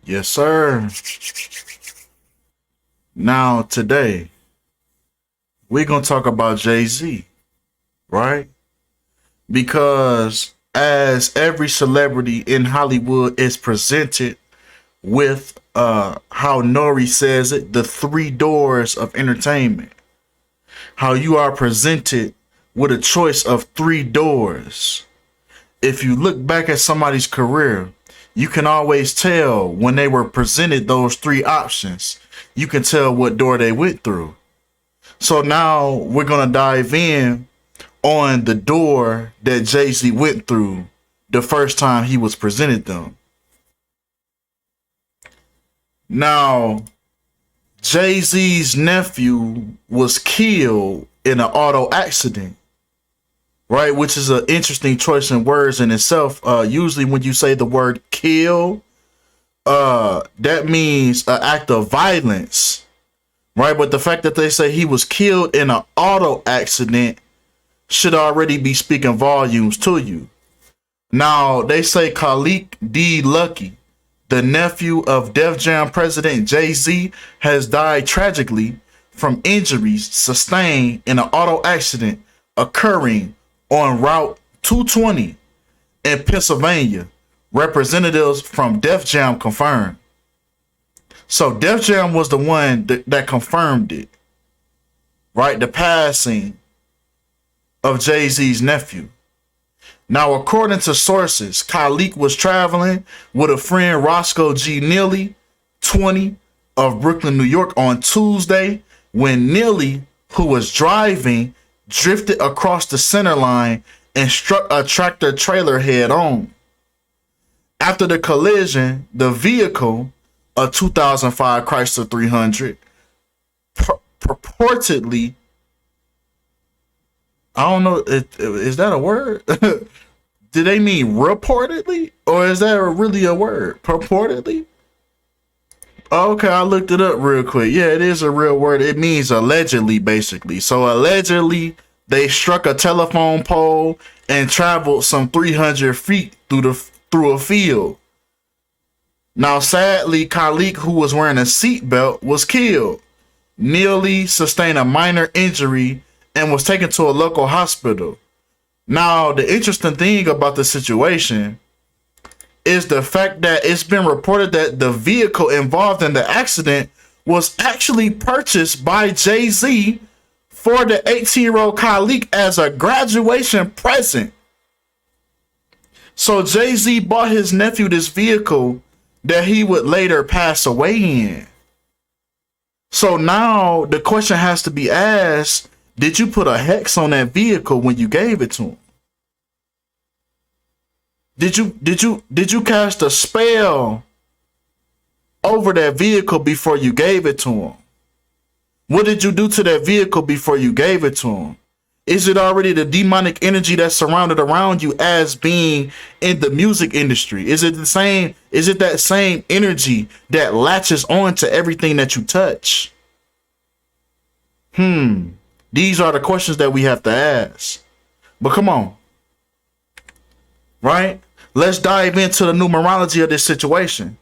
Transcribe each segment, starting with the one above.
Yes, sir. Now, today, we're going to talk about Jay-Z, right? Because as every celebrity in Hollywood is presented with, how Nori says it, the three doors of entertainment. How you are presented with a choice of three doors. If you look back at somebody's career, you can always tell when they were presented those three options. You can tell what door they went through. So now we're going to dive in on the door that Jay-Z went through the first time he was presented them. Now, Jay-Z's nephew was killed in an auto accident, right? Which is an interesting choice in words in itself. Usually when you say the word kill, that means an act of violence, right? But the fact that they say he was killed in an auto accident should already be speaking volumes to you. Now, they say Khalik D. Lucky, the nephew of Def Jam president Jay-Z, has died tragically from injuries sustained in an auto accident occurring on Route 220 in Pennsylvania. Representatives from Def Jam confirmed. So Def Jam was the one that confirmed it, right? The passing of Jay-Z's nephew. Now, according to sources, Khalik was traveling with a friend, Roscoe G. Neely, 20, of Brooklyn, New York, on Tuesday when Neely, who was driving, drifted across the center line and struck a tractor trailer head on. After the collision, the vehicle, a 2005 Chrysler 300, purportedly, I don't know, is that a word? Do they mean reportedly? Or is that really a word? Purportedly? Okay, I looked it up real quick. Yeah, it is a real word. It means allegedly, basically. So allegedly, they struck a telephone pole and traveled some 300 feet through a field. Now, sadly, Khalik, who was wearing a seatbelt, was killed. Neely sustained a minor injury and was taken to a local hospital. Now, the interesting thing about the situation is the fact that it's been reported that the vehicle involved in the accident was actually purchased by Jay-Z for the 18-year-old Khalik as a graduation present. So Jay-Z bought his nephew this vehicle that he would later pass away in. So now the question has to be asked, did you put a hex on that vehicle when you gave it to him? Did you cast a spell over that vehicle before you gave it to him? What did you do to that vehicle before you gave it to him? Is it already the demonic energy that's surrounded around you as being in the music industry? Is it the same? Is it that same energy that latches on to everything that you touch? These are the questions that we have to ask. But come on. Right? Let's dive into the numerology of this situation.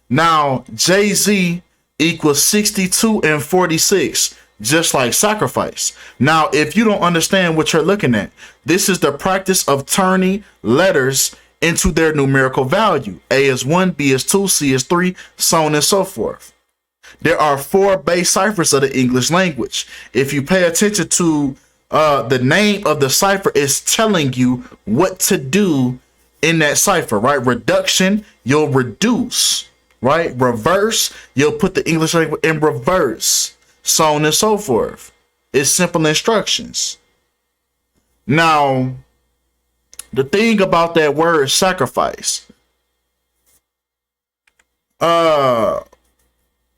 Now, Jay-Z equals 62 and 46, just like sacrifice. Now, if you don't understand what you're looking at, this is the practice of turning letters into their numerical value. A is 1, B is 2, C is 3, so on and so forth. There are 4 base ciphers of the English language. If you pay attention to the name of the cipher, is telling you what to do in that cipher, right? Reduction, you'll reduce, right? Reverse, you'll put the English language in reverse, so on and so forth. It's simple instructions. Now, the thing about that word sacrifice,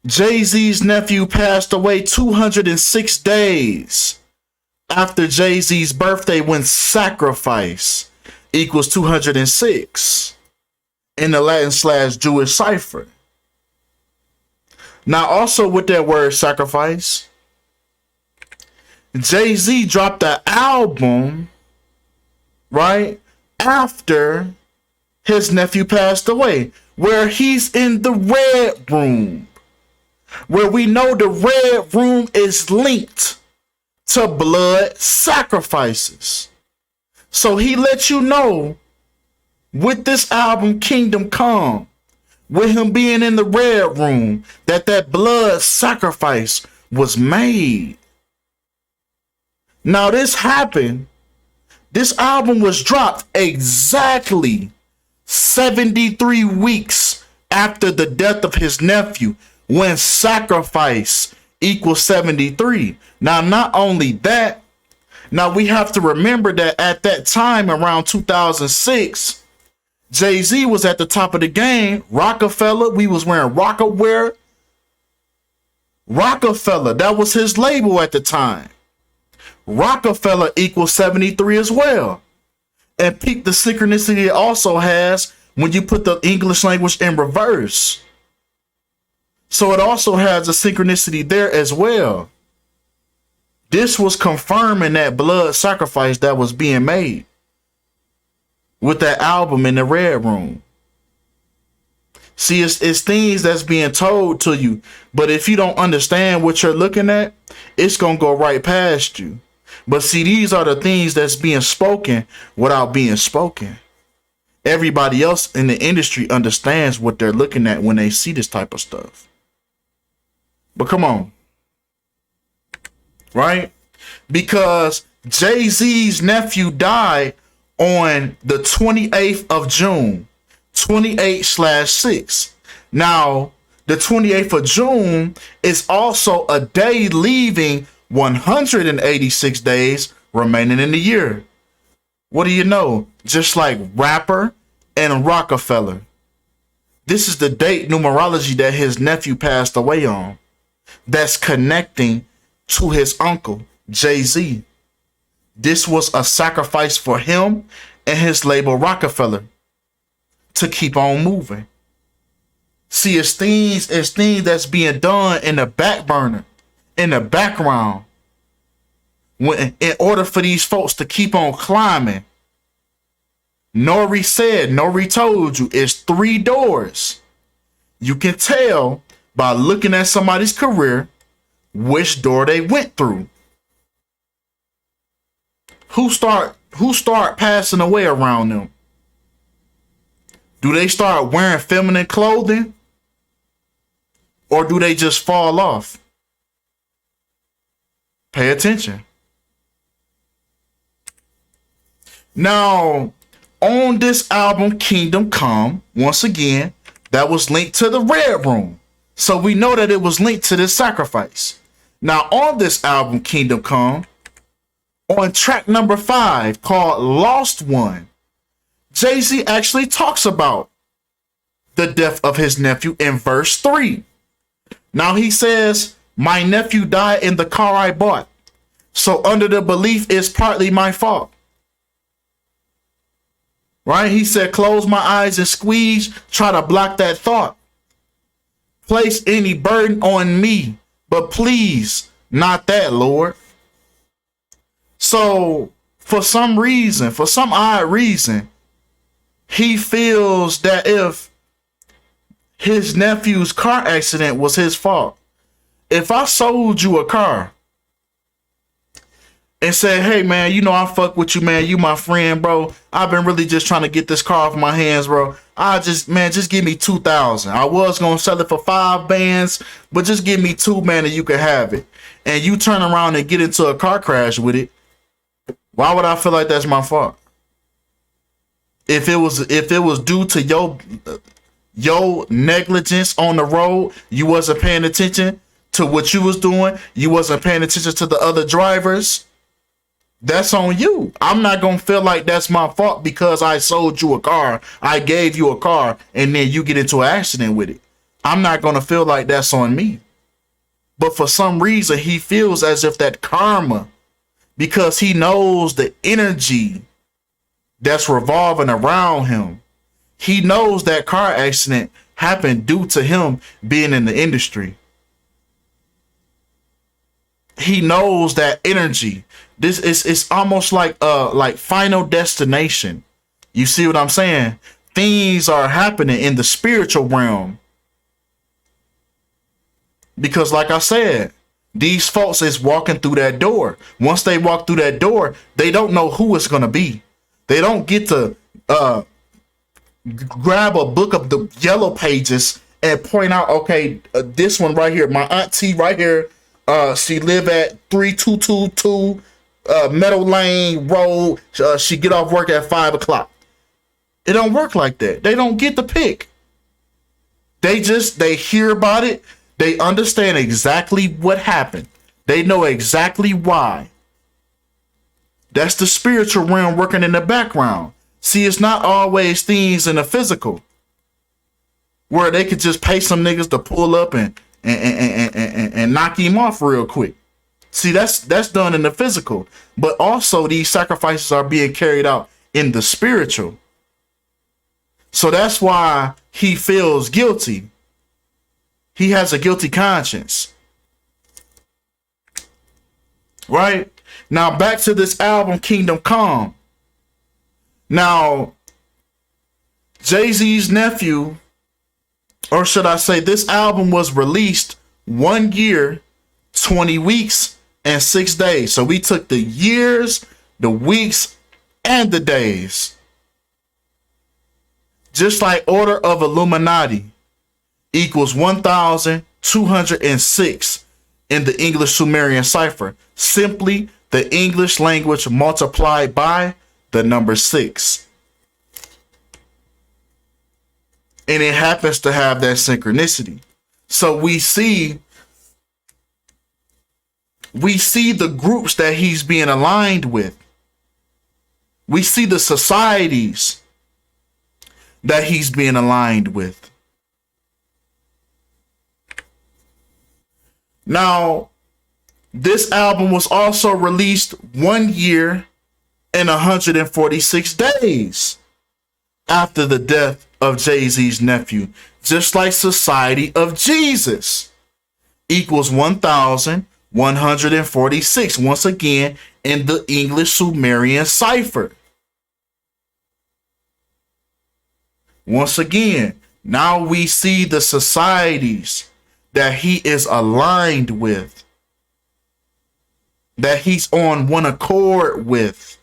Jay-Z's nephew passed away 206 days after Jay-Z's birthday, when sacrifice equals 206 in the Latin/Jewish cipher. Now, also with that word sacrifice, Jay-Z dropped an album, right, after his nephew passed away, where he's in the red room, where we know the red room is linked to blood sacrifices. So he let you know with this album Kingdom Come, with him being in the red room, that blood sacrifice was made. Now this happened. This album was dropped exactly 73 weeks after the death of his nephew, when sacrifice equals 73. Now, not only that, now we have to remember that at that time, around 2006, Jay-Z was at the top of the game. Rockefeller, we was wearing Rockaware. Rockefeller, that was his label at the time. Rockefeller equals 73 as well. And peep the synchronicity it also has when you put the English language in reverse. So it also has a synchronicity there as well. This was confirming that blood sacrifice that was being made with that album in the red room. See, it's things that's being told to you, but if you don't understand what you're looking at, it's going to go right past you. But see, these are the things that's being spoken without being spoken. Everybody else in the industry understands what they're looking at when they see this type of stuff. But come on. Right? Because Jay-Z's nephew died on the 28th of June, 28/6. Now, the 28th of June is also a day leaving 186 days remaining in the year. What do you know? Just like rapper and Rockefeller. This is the date numerology that his nephew passed away on. That's connecting to his uncle, Jay-Z. This was a sacrifice for him and his label Rockefeller to keep on moving. See, it's things that's being done in the back burner, in the background, when, in order for these folks to keep on climbing. Nori told you, it's 3 doors. You can tell by looking at somebody's career which door they went through. Who start passing away around them? Do they start wearing feminine clothing? Or do they just fall off? Pay attention. Now, on this album, Kingdom Come, once again, that was linked to the Red Room. So we know that it was linked to this sacrifice. Now, on this album, Kingdom Come, on track number 5, called Lost One, Jay-Z actually talks about the death of his nephew in verse 3. Now he says, my nephew died in the car I bought, so under the belief it's partly my fault. Right? He said, close my eyes and squeeze, try to block that thought. Place any burden on me, but please, not that, Lord. So, for some odd reason, he feels that if his nephew's car accident was his fault, if I sold you a car and said, hey man, you know I fuck with you, man, you my friend, bro, I've been really just trying to get this car off my hands, bro, just give me 2,000. I was gonna sell it for 5 bands, but just give me 2, man, and you can have it. And you turn around and get into a car crash with it, why would I feel like that's my fault? If it was due to your negligence on the road, you wasn't paying attention to what you was doing, you wasn't paying attention to the other drivers, that's on you. I'm not gonna feel like that's my fault because I sold you a car, I gave you a car, and then you get into an accident with it. I'm not gonna feel like that's on me. But for some reason, he feels as if that karma, because he knows the energy that's revolving around him. He knows that car accident happened due to him being in the industry. He knows that energy. This is, it's almost like Final Destination. You see what I'm saying? things are happening in the spiritual realm. Because like I said, these folks is walking through that door. Once they walk through that door, they don't know who it's going to be. They don't get to grab a book of the yellow pages and point out, okay, this one right here, my auntie right here, she live at 3222 Meadow Lane Road. She get off work at 5 o'clock. It don't work like that. They don't get the pick. They hear about it. They understand exactly what happened. They know exactly why. That's the spiritual realm working in the background. See, it's not always things in the physical where they could just pay some niggas to pull up and knock him off real quick. See, that's done in the physical, but also these sacrifices are being carried out in the spiritual. So that's why he feels guilty. He has a guilty conscience. Right? Now back to this album, Kingdom Come. Now, Jay-Z's nephew, or should I say, this album was released 1 year, 20 weeks, and 6 days. So we took the years, the weeks, and the days. Just like Order of Illuminati equals 1,206 in the English Sumerian cipher. Simply the English language multiplied by the number 6. And it happens to have that synchronicity. So we see the groups that he's being aligned with. We see the societies that he's being aligned with. Now, this album was also released 1 year and 146 days after the death of Jay-Z's nephew, just like Society of Jesus equals 1,146, once again in the English Sumerian cipher. Once again, now we see the societies that he is aligned with, that he's on one accord with.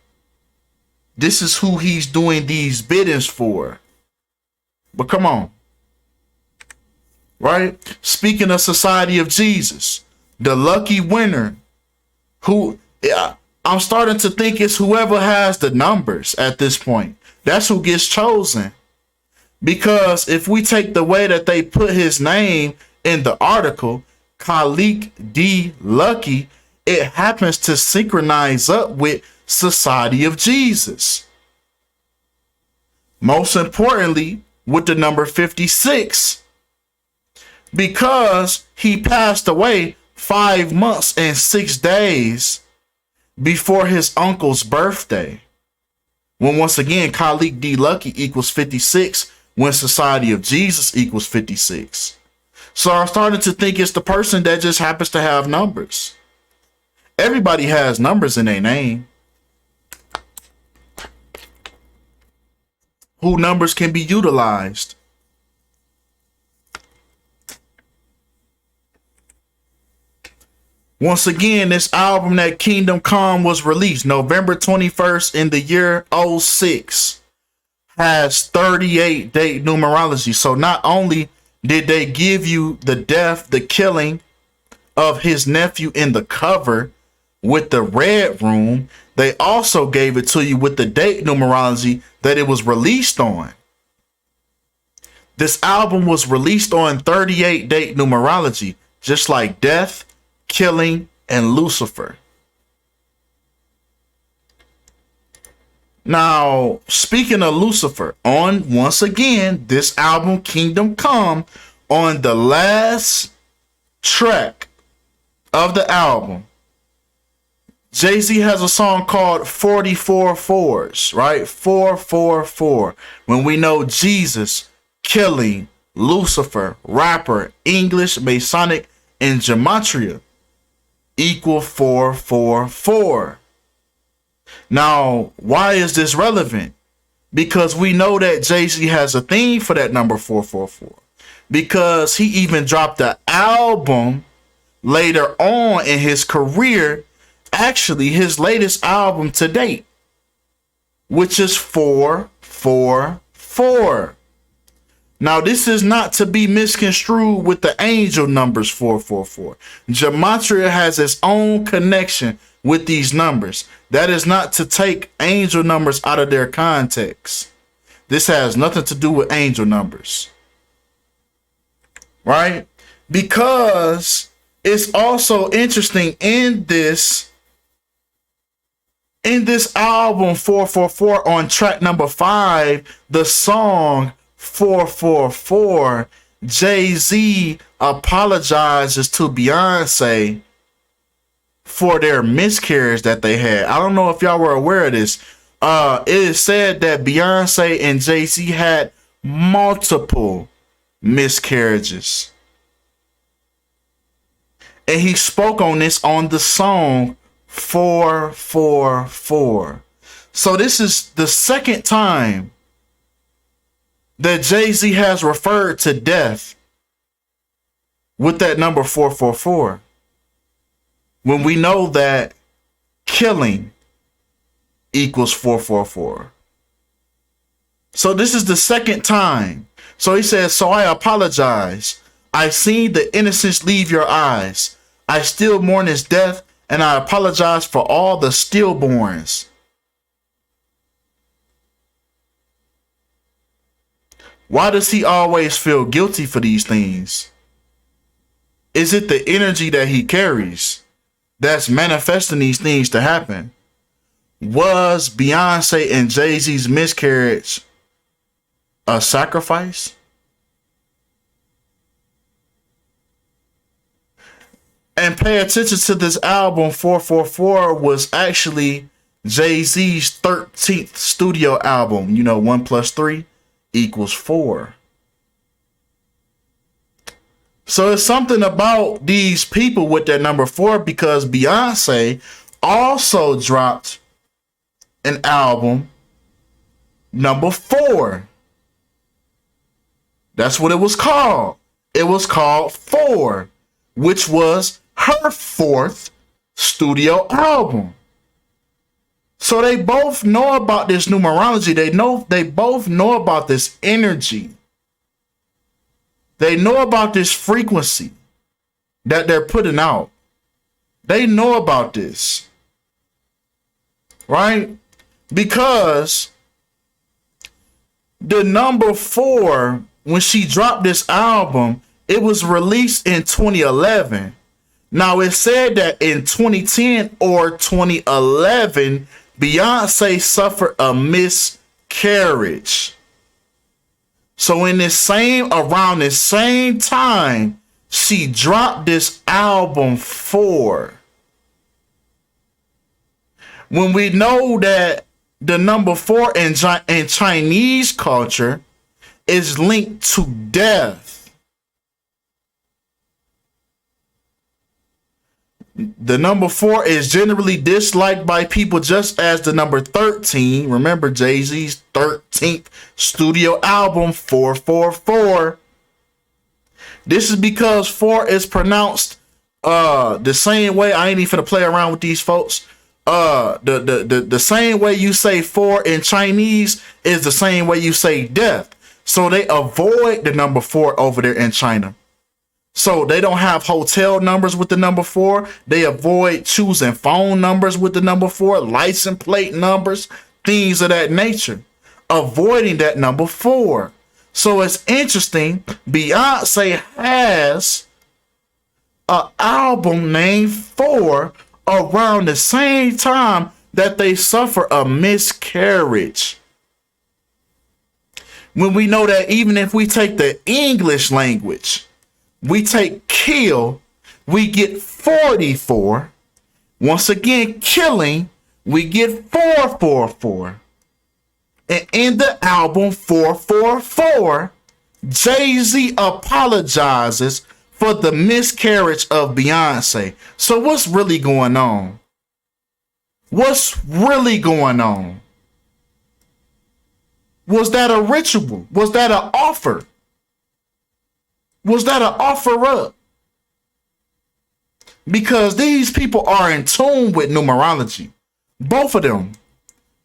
This is who he's doing these biddings for. But come on. Right? Speaking of Society of Jesus, the lucky winner, who I'm starting to think it's whoever has the numbers at this point. That's who gets chosen. Because if we take the way that they put his name in the article, Khalik D. Lucky, it happens to synchronize up with Society of Jesus. Most importantly, with the number 56, because he passed away 5 months and 6 days before his uncle's birthday. When once again, Khalik D. Lucky equals 56, when Society of Jesus equals 56. So I'm starting to think it's the person that just happens to have numbers. Everybody has numbers in their name. Who numbers can be utilized. Once again, this album, that Kingdom Come, was released November 21st in the year 06. Has 38 date numerology. So not only did they give you the death, the killing of his nephew in the cover with the red room, they also gave it to you with the date numerology that it was released on. This album was released on 38 date numerology, just like death, killing, and Lucifer. Now, speaking of Lucifer, on once again, this album, Kingdom Come, on the last track of the album, Jay-Z has a song called 44 Fours, right? 444. When we know Jesus, killing, Lucifer, rapper, English, Masonic, and Gematria equal 444. Now, why is this relevant? because we know that Jay-Z has a theme for that number 444, because he even dropped an album later on in his career, actually his latest album to date, which is 444. Now, this is not to be misconstrued with the angel numbers 444. Gematria has its own connection with these numbers. That is not to take angel numbers out of their context. This has nothing to do with angel numbers. Right? Because it's also interesting in this album 444, on track number 5, the song 444, Jay-Z apologizes to Beyonce for their miscarriage that they had. I don't know if y'all were aware of this. It is said that Beyonce and Jay-Z had multiple miscarriages. And he spoke on this on the song 444. So this is the second time that Jay-Z has referred to death with that number 444. When we know that killing equals 444. So this is the second time. So he says, so I apologize. I seen the innocence leave your eyes. I still mourn his death, and I apologize for all the stillborns. Why does he always feel guilty for these things? Is it the energy that he carries that's manifesting these things to happen? Was Beyonce and Jay-Z's miscarriage a sacrifice? And pay attention to this album. 444 was actually Jay-Z's 13th studio album. 1 plus 3 equals 4. So it's something about these people with that number 4, because Beyonce also dropped an album number 4. That's what it was called. It was called 4, which was her 4th studio album. So they both know about this numerology. They both know about this energy. They know about this frequency that they're putting out. They know about this. Right? Because the number 4, when she dropped this album, it was released in 2011. Now, it said that in 2010 or 2011, Beyonce suffered a miscarriage. So around the same time, she dropped this album 4. When we know that the number 4 in Chinese culture is linked to death. The number 4 is generally disliked by people, just as the number 13. Remember Jay-Z's 13th studio album, 444. This is because 4 is pronounced the same way. I ain't even finna play around with these folks. The same way you say 4 in Chinese is the same way you say death. So they avoid the number 4 over there in China. So they don't have hotel numbers with the number 4. They avoid choosing phone numbers with the number 4, license plate numbers, things of that nature, avoiding that number 4. So it's interesting. Beyonce has an album named 4 around the same time that they suffer a miscarriage. When we know that even if we take the English language, we take kill, we get 44. Once again, killing, we get 444. And in the album 444, Jay-Z apologizes for the miscarriage of Beyonce. So what's really going on? What's really going on? Was that a ritual? Was that an offer? Was that an offer up? Because these people are in tune with numerology. Both of them.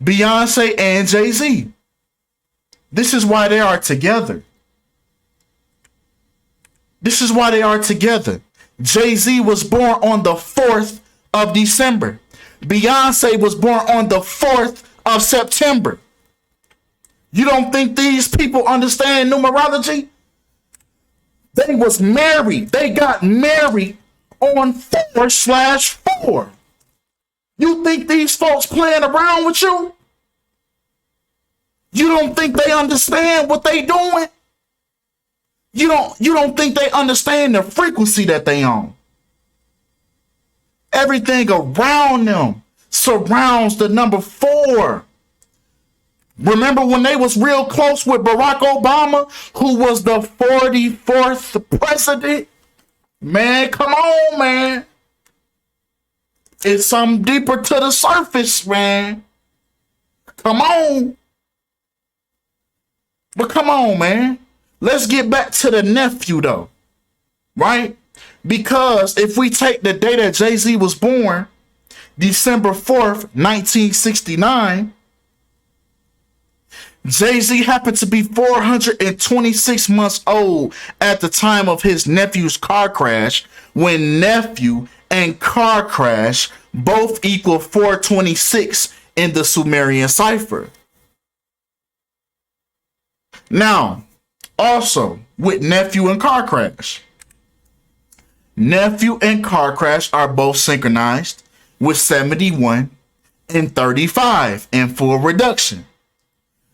Beyonce and Jay-Z. This is why they are together. This is why they are together. Jay-Z was born on the 4th of December. Beyonce was born on the 4th of September. You don't think these people understand numerology? They was married. They got married on 4/4. You think these folks playing around with you? You don't think they understand what they doing? You don't think they understand the frequency that they on? Everything around them surrounds the number 4. Remember when they was real close with Barack Obama, who was the 44th president? Man, come on, man. It's something deeper to the surface, man. Come on. But come on, man. Let's get back to the nephew, though. Right? Because if we take the day that Jay-Z was born, December 4th, 1969, Jay-Z happened to be 426 months old at the time of his nephew's car crash, when nephew and car crash both equal 426 in the Sumerian cipher. Now, also with nephew and car crash, nephew and car crash are both synchronized with 71 and 35 in full reduction.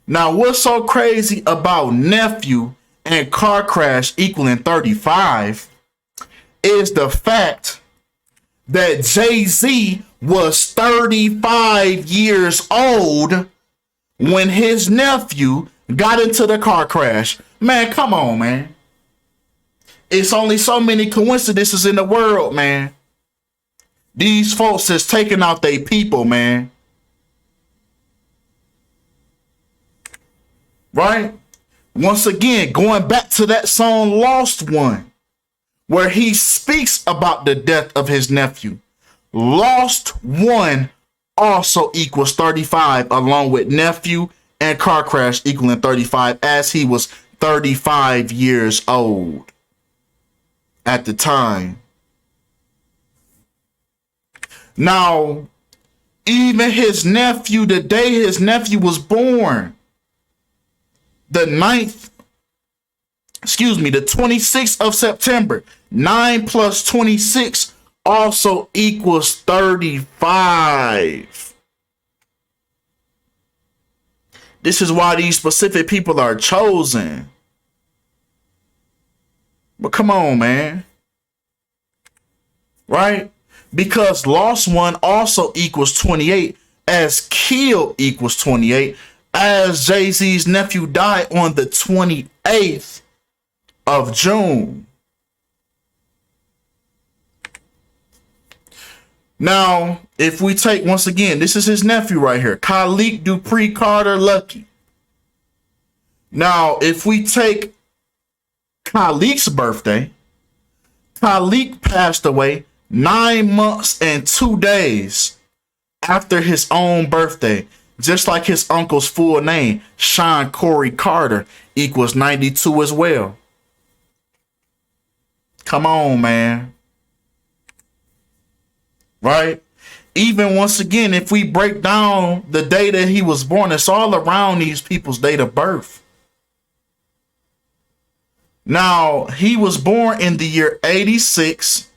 Now, what's so crazy about nephew and car crash equaling 35 is the fact that Jay-Z was 35 years old when his nephew got into the car crash. Man, come on, man. It's only so many coincidences in the world, man. These folks is taking out their people, man. Right? Once again, going back to that song Lost One, where he speaks about the death of his nephew. Lost One also equals 35, along with nephew and car crash equaling 35, as he was 35 years old at the time. Now, even his nephew, the day his nephew was born, the 26th of September, 9 plus 26 also equals 35. This is why these specific people are chosen. But come on, man. Right? Because lost one also equals 28, as kill equals 28, as Jay-Z's nephew died on the 28th of June. Now, if we take, once again, this is his nephew right here, Khalid Dupree Carter Lucky. Now, if we take Khalid's birthday, Khalid passed away 9 months and 2 days after his own birthday. Just like his uncle's full name, Sean Corey Carter, equals 92 as well. Come on, man. Right? Even once again, if we break down the day that he was born, it's all around these people's date of birth. Now, he was born in the year 86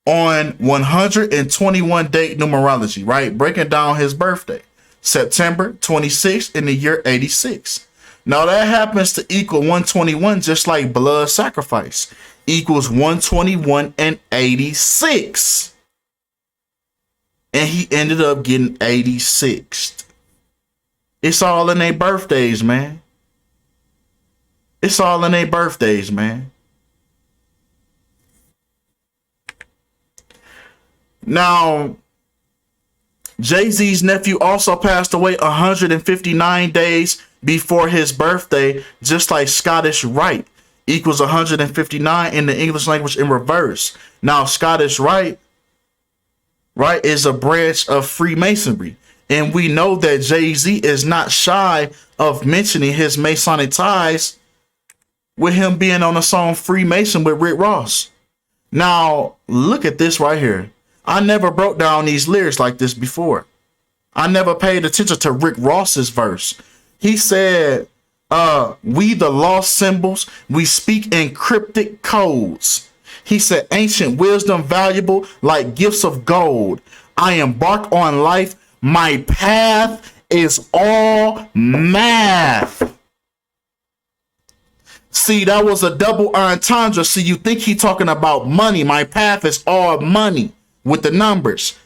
on 121 date numerology, right? Breaking down his birthday. September 26th in the year 86. Now that happens to equal 121, just like blood sacrifice equals 121 and 86. And he ended up getting 86th. It's all in their birthdays, man. It's all in their birthdays, man. Now, Jay-Z's nephew also passed away 159 days before his birthday, just like Scottish Rite equals 159 in the English language in reverse. Now, Scottish Rite, right, is a branch of Freemasonry. And we know that Jay-Z is not shy of mentioning his Masonic ties with him being on the song Freemason with Rick Ross. Now, look at this right here. I never broke down these lyrics like this before. I never paid attention to Rick Ross's verse. He said, we the lost symbols, we speak in cryptic codes. He said, ancient wisdom valuable like gifts of gold. I embark on life. My path is all math. See, that was a double entendre. See, you think he talking about money. My path is all money with the numbers.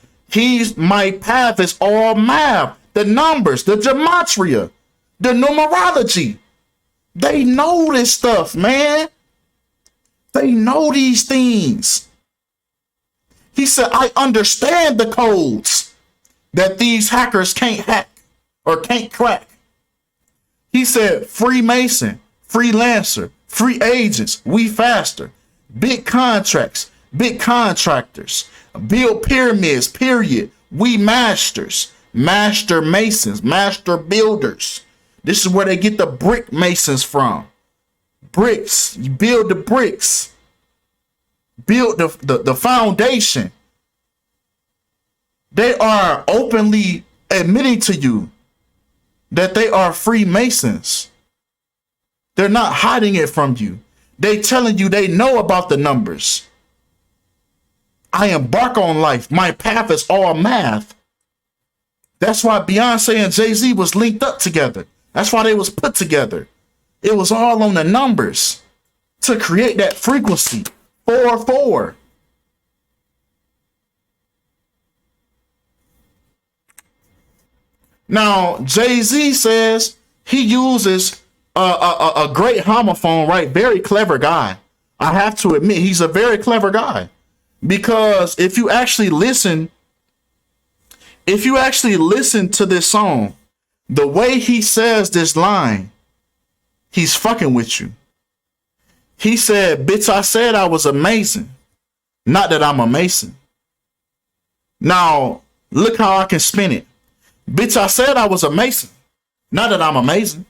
My path is all math. The numbers, the gematria, the numerology. They know this stuff, man. They know these things. He said, I understand the codes that these hackers can't hack or can't crack. He said, Freemason, freelancer, free agents, we faster, big contracts, big contractors, build pyramids, period. We masters, master masons, master builders. This is where they get the brick masons from. Bricks, you build the bricks, build the foundation. They are openly admitting to you that they are Freemasons. They're not hiding it from you. They telling you they know about the numbers. I embark on life. My path is all math. That's why Beyonce and Jay-Z was linked up together. That's why they was put together. It was all on the numbers to create that frequency. 4-4. Now, Jay-Z says he uses a great homophone, right? Very clever guy. I have to admit, he's a very clever guy. Because if you actually listen to this song, the way he says this line, he's fucking with you. He said, bitch, I said I was amazing. Not that I'm a Mason. Now, look how I can spin it. Bitch, I said I was a Mason. Not that I'm amazing.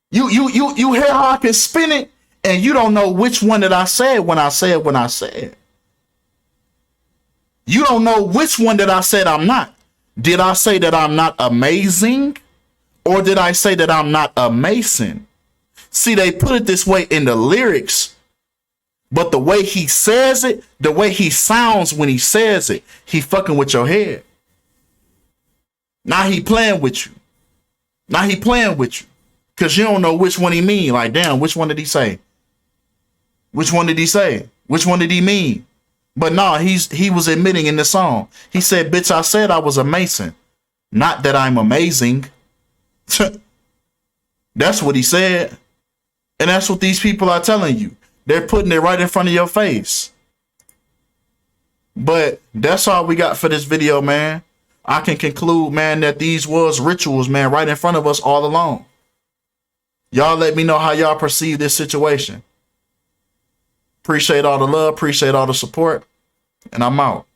You hear how I can spin it, and you don't know which one that I said when I said. You don't know which one that I said I'm not. Did I say that I'm not amazing? Or did I say that I'm not a Mason? See, they put it this way in the lyrics, but the way he says it, the way he sounds when he says it, he fucking with your head. Now he playing with you. Because you don't know which one he mean. Like, damn, which one did he say? Which one did he say? Which one did he mean? But no, he was admitting in the song. He said, bitch, I said I was a Mason. Not that I'm amazing. That's what he said. And that's what these people are telling you. They're putting it right in front of your face. But that's all we got for this video, man. I can conclude, man, that these was rituals, man, right in front of us all along. Y'all let me know how y'all perceive this situation. Appreciate all the love. Appreciate all the support. And I'm out.